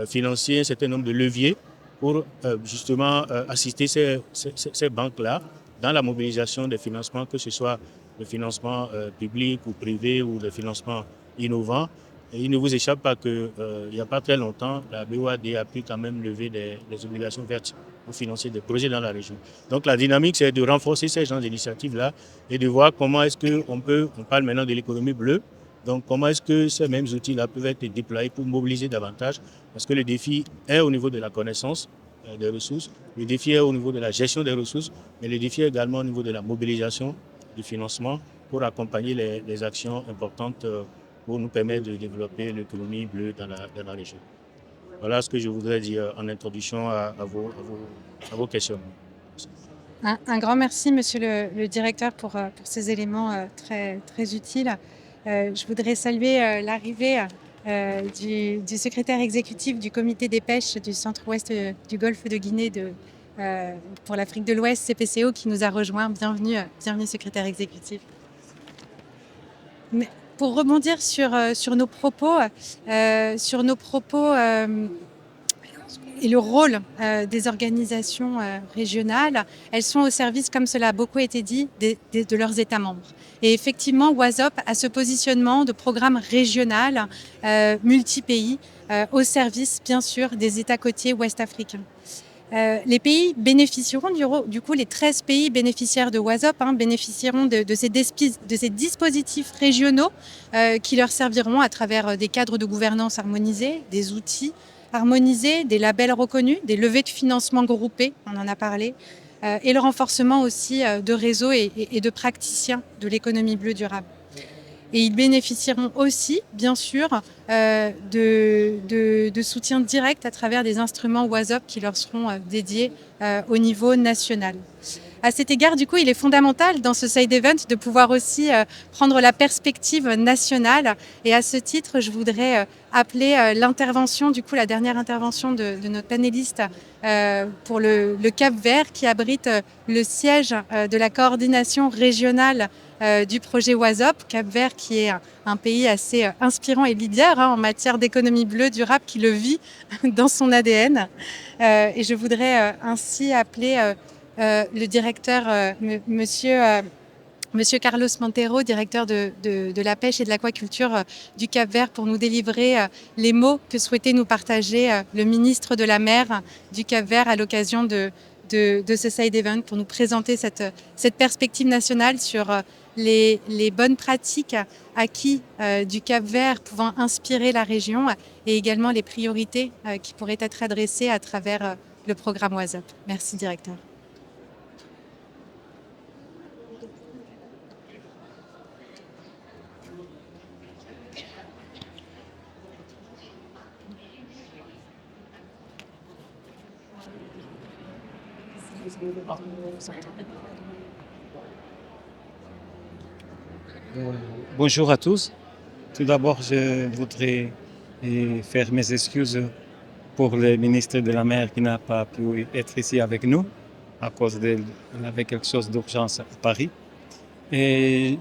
financiers, un certain nombre de leviers pour justement assister ces banques-là dans la mobilisation des financements, que ce soit le financement public ou privé ou le financement innovant. Et il ne vous échappe pas qu'il n'y a pas très longtemps, la BOAD a pu quand même lever des obligations vertes pour financer des projets dans la région. Donc la dynamique, c'est de renforcer ces genres d'initiatives-là et de voir comment est-ce qu'on parle maintenant de l'économie bleue, donc comment est-ce que ces mêmes outils-là peuvent être déployés pour mobiliser davantage, parce que le défi est au niveau de la connaissance des ressources, le défi est au niveau de la gestion des ressources, mais le défi est également au niveau de la mobilisation du financement pour accompagner les actions importantes pour nous permettre de développer l'économie bleue dans la région. Voilà ce que je voudrais dire en introduction à vos questions. Un grand merci, monsieur le directeur, pour ces éléments très, très utiles. Je voudrais saluer l'arrivée du secrétaire exécutif du comité des pêches du centre-ouest du golfe de Guinée pour l'Afrique de l'Ouest, CPCO, qui nous a rejoints. Bienvenue, bienvenue secrétaire exécutif. Mais pour rebondir sur nos propos, et le rôle des organisations régionales, elles sont au service, comme cela a beaucoup été dit, de leurs États membres. Et effectivement, WASOP a ce positionnement de programme régional multi-pays au service, bien sûr, des États côtiers ouest-africains. Les pays bénéficieront, du coup, les 13 pays bénéficiaires de WASOP bénéficieront de ces dispositifs régionaux qui leur serviront à travers des cadres de gouvernance harmonisés, des outils harmonisés, des labels reconnus, des levées de financement groupées, on en a parlé, et le renforcement aussi de réseaux et de praticiens de l'économie bleue durable. Et ils bénéficieront aussi, bien sûr, de soutien direct à travers des instruments WASOP qui leur seront dédiés au niveau national. À cet égard, du coup, il est fondamental dans ce side event de pouvoir aussi prendre la perspective nationale. Et à ce titre, je voudrais appeler l'intervention, du coup, la dernière intervention de notre panéliste pour le Cap-Vert, qui abrite le siège de la coordination régionale du projet WASOP. Cap-Vert, qui est un pays assez inspirant et leader en matière d'économie bleue durable, qui le vit dans son ADN. Et je voudrais ainsi appeler le directeur, monsieur Carlos Montero, directeur de la pêche et de l'aquaculture du Cap-Vert, pour nous délivrer les mots que souhaitait nous partager le ministre de la Mer du Cap-Vert à l'occasion de ce side event, pour nous présenter cette perspective nationale sur les bonnes pratiques acquises du Cap-Vert pouvant inspirer la région, et également les priorités qui pourraient être adressées à travers le programme WASOP. Merci, directeur. Bonjour à tous. Tout d'abord, je voudrais faire mes excuses pour le ministre de la Mer qui n'a pas pu être ici avec nous à cause qu'il avait quelque chose d'urgence à Paris. Et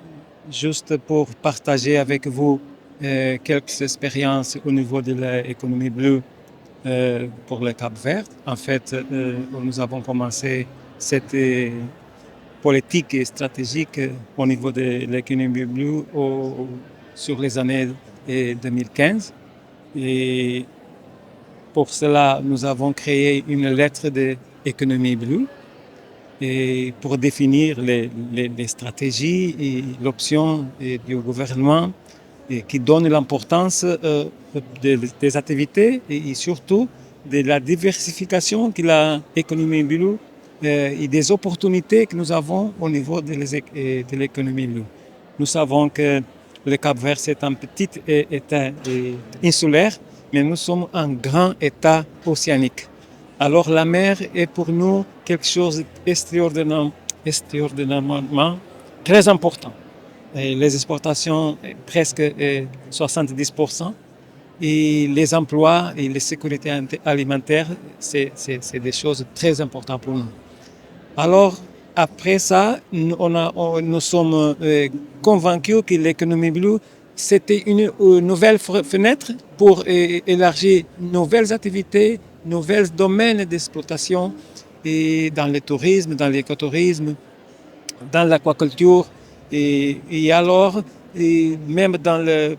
juste pour partager avec vous quelques expériences au niveau de l'économie bleue pour le Cap-Vert. En fait, nous avons commencé cette politique et stratégique au niveau de l'économie bleue sur les années 2015. Et pour cela, nous avons créé une lettre d'économie bleue et pour définir les stratégies et l'option du gouvernement et qui donne l'importance des activités et surtout de la diversification que l'économie bleue et des opportunités que nous avons au niveau de l'économie bleue. Nous savons que le Cap-Vert, c'est un petit État insulaire, mais nous sommes un grand État océanique. Alors la mer est pour nous quelque chose d'extraordinairement très important. Et les exportations, presque 70%. Et les emplois et la sécurité alimentaire, c'est des choses très importantes pour nous. Alors, après ça, nous sommes convaincus que l'économie bleue, c'était une nouvelle fenêtre pour élargir nouvelles activités, nouveaux domaines d'exploitation et dans le tourisme, dans l'écotourisme, dans l'aquaculture et alors, même dans le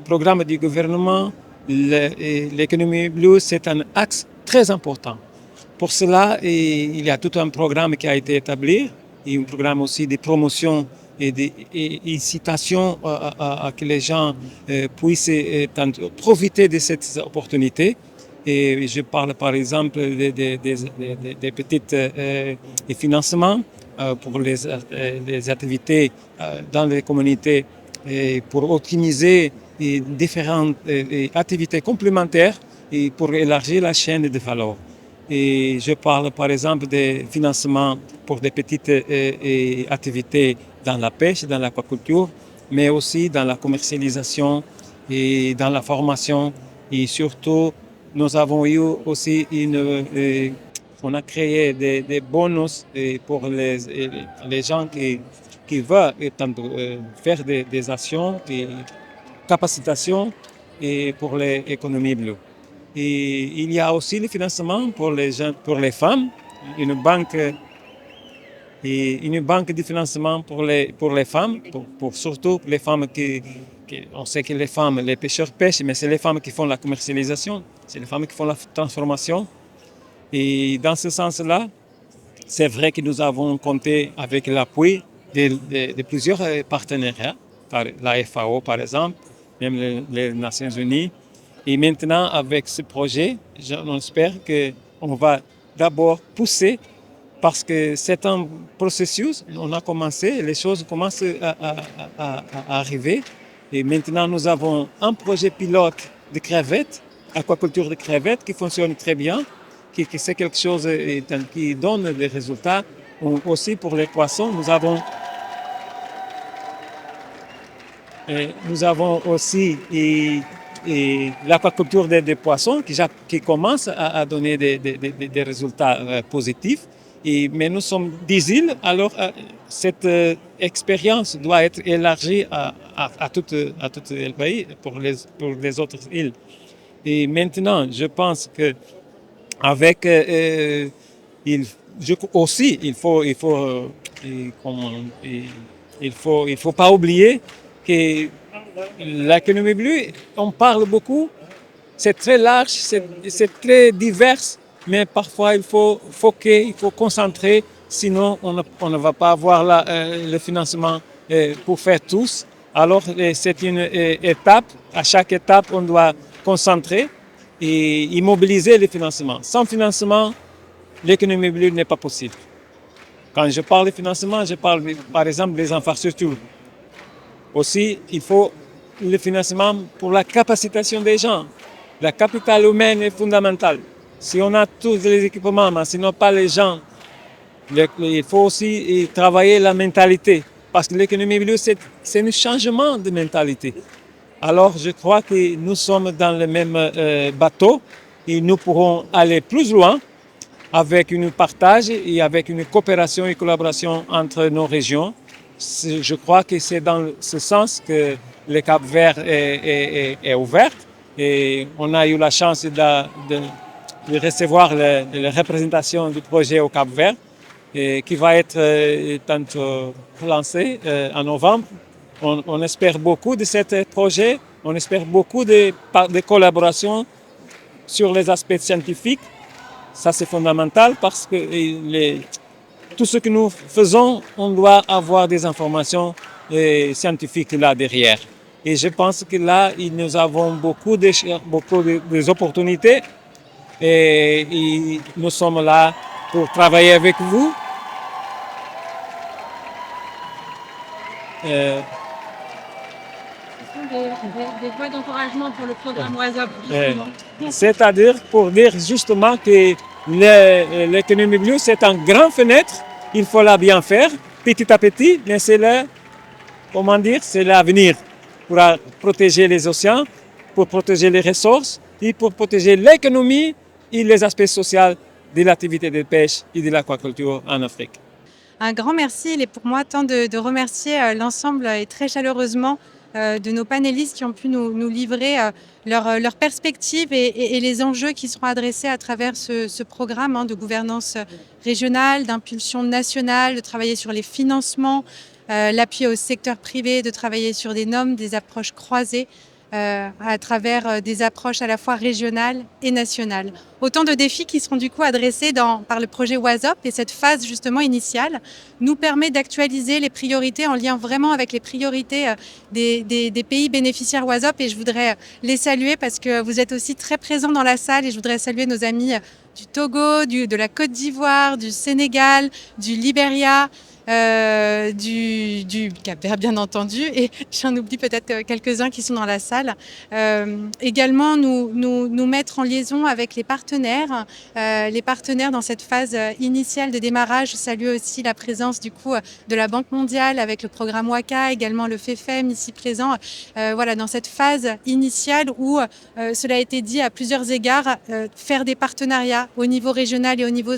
programme du gouvernement, l'économie bleue, c'est un axe très important. Pour cela, il y a tout un programme qui a été établi, et un programme aussi de promotion et d'incitation à que les gens puissent profiter de cette opportunité. Et je parle par exemple des petits financements pour les activités dans les communautés et pour optimiser différentes activités complémentaires et pour élargir la chaîne de valeur. Et je parle par exemple des financements pour des petites activités dans la pêche, dans l'aquaculture, mais aussi dans la commercialisation et dans la formation. Et surtout, nous avons eu aussi on a créé des bonus pour les gens qui veulent faire des actions et capacitations et pour l'économie bleue. Et il y a aussi le financement pour les femmes, une banque de financement pour les femmes, pour surtout les femmes on sait que les femmes, les pêcheurs pêchent, mais c'est les femmes qui font la commercialisation, c'est les femmes qui font la transformation. Et dans ce sens-là, c'est vrai que nous avons compté avec l'appui de plusieurs partenaires, par la FAO par exemple, même les Nations Unies. Et maintenant, avec ce projet, j'espère qu'on va d'abord pousser parce que c'est un processus, on a commencé, les choses commencent à arriver. Et maintenant, nous avons un projet pilote de crevettes, aquaculture de crevettes, qui fonctionne très bien, qui c'est quelque chose qui donne des résultats. Aussi pour les poissons, nous avons aussi l'aquaculture des poissons qui commence à donner des résultats positifs. Mais nous sommes 10 îles, alors cette expérience doit être élargie à tout le pays pour les autres îles. Et maintenant, je pense que avec il faut pas oublier que l'économie bleue, on parle beaucoup, c'est très large, c'est très divers, mais parfois il faut focuser, il faut concentrer, sinon on ne va pas avoir le financement pour faire tous. Alors c'est une étape, à chaque étape on doit concentrer et immobiliser le financement. Sans financement, l'économie bleue n'est pas possible. Quand je parle de financement, je parle par exemple des infrastructures. Aussi, il faut le financement pour la capacitation des gens. La capital humaine est fondamentale. Si on a tous les équipements, mais sinon pas les gens, il faut aussi travailler la mentalité. Parce que l'économie bleue, c'est un changement de mentalité. Alors, je crois que nous sommes dans le même bateau et nous pourrons aller plus loin avec un partage et avec une coopération et collaboration entre nos régions. Je crois que c'est dans ce sens que le Cap-Vert est ouvert et on a eu la chance de recevoir la représentation du projet au Cap-Vert qui va être lancé en novembre. On espère beaucoup de ce projet, on espère beaucoup de collaboration sur les aspects scientifiques. Ça, c'est fondamental parce que tout ce que nous faisons, on doit avoir des informations scientifiques là derrière. Et je pense que là, nous avons beaucoup des opportunités et nous sommes là pour travailler avec vous. Des voies d'encouragement pour le programme WASOP. C'est-à-dire pour dire justement que l'économie bleue, c'est une grande fenêtre. Il faut la bien faire, petit à petit, mais c'est l'avenir pour protéger les océans, pour protéger les ressources et pour protéger l'économie et les aspects sociaux de l'activité de pêche et de l'aquaculture en Afrique. Un grand merci. Il est pour moi temps de remercier l'ensemble et très chaleureusement de nos panélistes qui ont pu nous livrer leurs perspectives et les enjeux qui seront adressés à travers ce programme de gouvernance régionale, d'impulsion nationale, de travailler sur les financements, l'appui au secteur privé, de travailler sur des normes, des approches croisées à travers des approches à la fois régionales et nationales. Autant de défis qui seront du coup adressés par le projet WASOP et cette phase justement initiale nous permet d'actualiser les priorités en lien vraiment avec les priorités des pays bénéficiaires WASOP et je voudrais les saluer parce que vous êtes aussi très présents dans la salle et je voudrais saluer nos amis du Togo, de la Côte d'Ivoire, du Sénégal, du Libéria, du Cap-Vert, bien entendu, et j'en oublie peut-être quelques-uns qui sont dans la salle. Également, nous mettre en liaison avec les partenaires dans cette phase initiale de démarrage. Je salue aussi la présence du coup de la Banque mondiale avec le programme WACA, également le FEFEM ici présent. Voilà, dans cette phase initiale où, cela a été dit à plusieurs égards, faire des partenariats au niveau régional et au niveau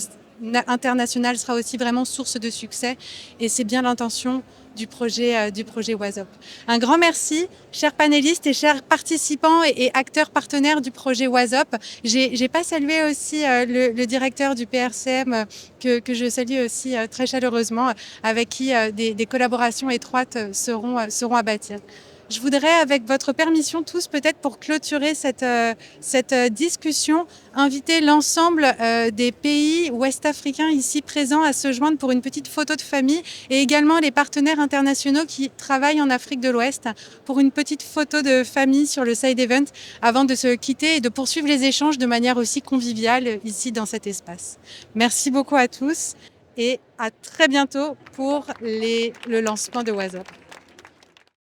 international sera aussi vraiment source de succès, et c'est bien l'intention du projet WASOP. Un grand merci, chers panélistes et chers participants et acteurs partenaires du projet WASOP. J'ai pas salué aussi le directeur du PRCM que je salue aussi très chaleureusement, avec qui des collaborations étroites seront à bâtir. Je voudrais, avec votre permission tous, peut-être pour clôturer cette discussion, inviter l'ensemble des pays ouest-africains ici présents à se joindre pour une petite photo de famille, et également les partenaires internationaux qui travaillent en Afrique de l'Ouest pour une petite photo de famille sur le side event avant de se quitter et de poursuivre les échanges de manière aussi conviviale ici dans cet espace. Merci beaucoup à tous et à très bientôt pour le lancement de WASOP.